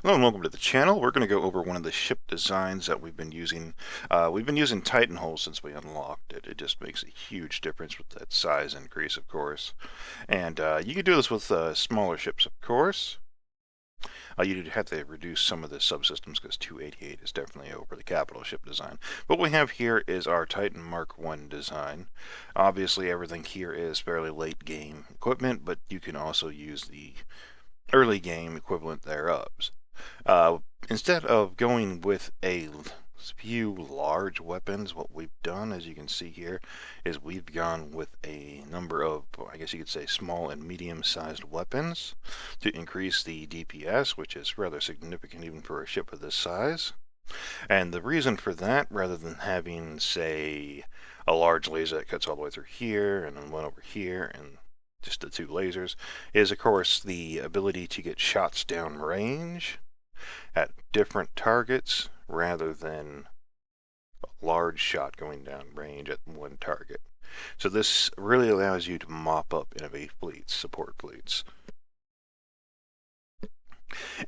Hello and welcome to the channel. We're going to go over one of the ship designs that we've been using. We've been using Titan hull since we unlocked it. It just makes a huge difference with that size increase, of course. And you can do this with smaller ships, of course. You'd have to reduce some of the subsystems because 288 is definitely over the capital ship design. What we have here is our Titan Mark I design. Obviously, everything here is fairly late game equipment, but you can also use the early game equivalent thereof. Uh, Instead of going with a few large weapons, what we've done, as you can see here, is we've gone with a number of, I guess you could say, small and medium-sized weapons to increase the DPS, which is rather significant even for a ship of this size. And the reason for that, rather than having, say, a large laser that cuts all the way through here, and then one over here, and just the two lasers, is, of course, the ability to get shots down range at different targets rather than a large shot going down range at one target. So this really allows you to mop up enemy fleets, support fleets.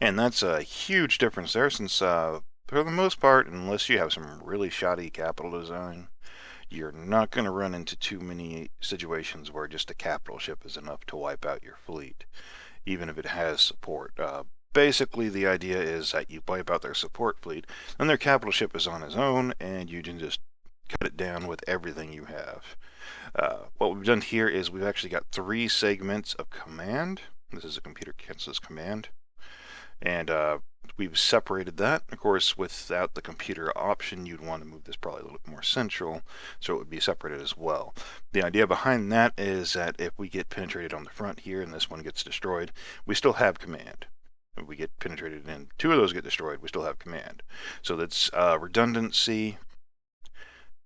And that's a huge difference there since for the most part, unless you have some really shoddy capital design, you're not going to run into too many situations where just a capital ship is enough to wipe out your fleet, even if it has support. Basically, the idea is that you wipe out their support fleet, then their capital ship is on its own, and you can just cut it down with everything you have. What we've done here is we've actually got 3 segments of command. This is a computer consensus command. And we've separated that. Of course, without the computer option, you'd want to move this probably a little bit more central, so it would be separated as well. The idea behind that is that if we get penetrated on the front here and this one gets destroyed, we still have command. If we get penetrated and 2 of those get destroyed, we still have command. So that's redundancy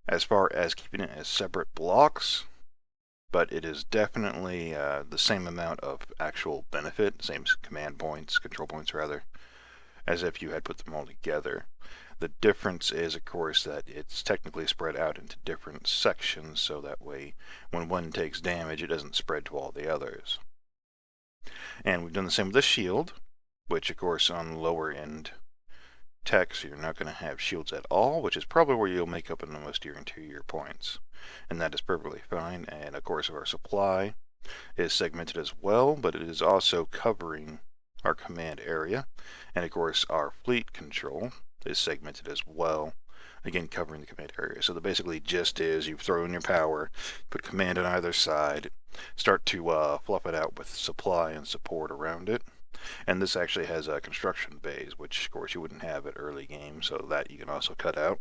as far as keeping it as separate blocks, but it is definitely the same amount of actual benefit, same command points, control points rather, as if you had put them all together. The difference is, of course, that it's technically spread out into different sections, so that way when one takes damage, it doesn't spread to all the others. And we've done the same with the shield, which, of course, on lower end techs, you're not going to have shields at all, which is probably where you'll make up in most of your interior points. And that is perfectly fine. And, of course, our supply is segmented as well, but it is also covering our command area. And of course, our fleet control is segmented as well, again covering the command area. So the basically gist is you throw in your power, put command on either side, start to fluff it out with supply and support around it. And this actually has construction bays, which of course you wouldn't have at early game, so that you can also cut out.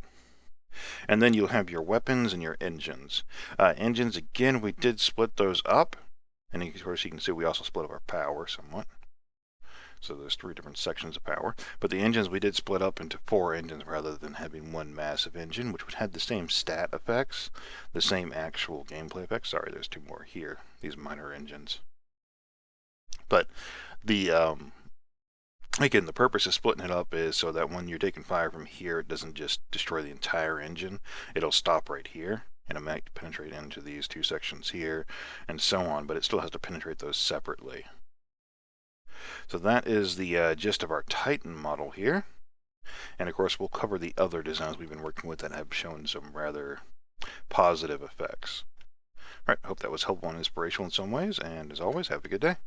And then you'll have your weapons and your engines. Engines, again, we did split those up. And of course you can see we also split up our power somewhat. So there's 3 different sections of power. But the engines we did split up into 4 engines rather than having one massive engine, which would have the same stat effects, the same actual gameplay effects. Sorry, there's 2 more here, these minor engines. But the again, the purpose of splitting it up is so that when you're taking fire from here, it doesn't just destroy the entire engine. It'll stop right here, and it might penetrate into these 2 sections here, and so on, but it still has to penetrate those separately. So that is the gist of our Titan model here. And of course, we'll cover the other designs we've been working with that have shown some rather positive effects. All right, hope that was helpful and inspirational in some ways, and as always, have a good day.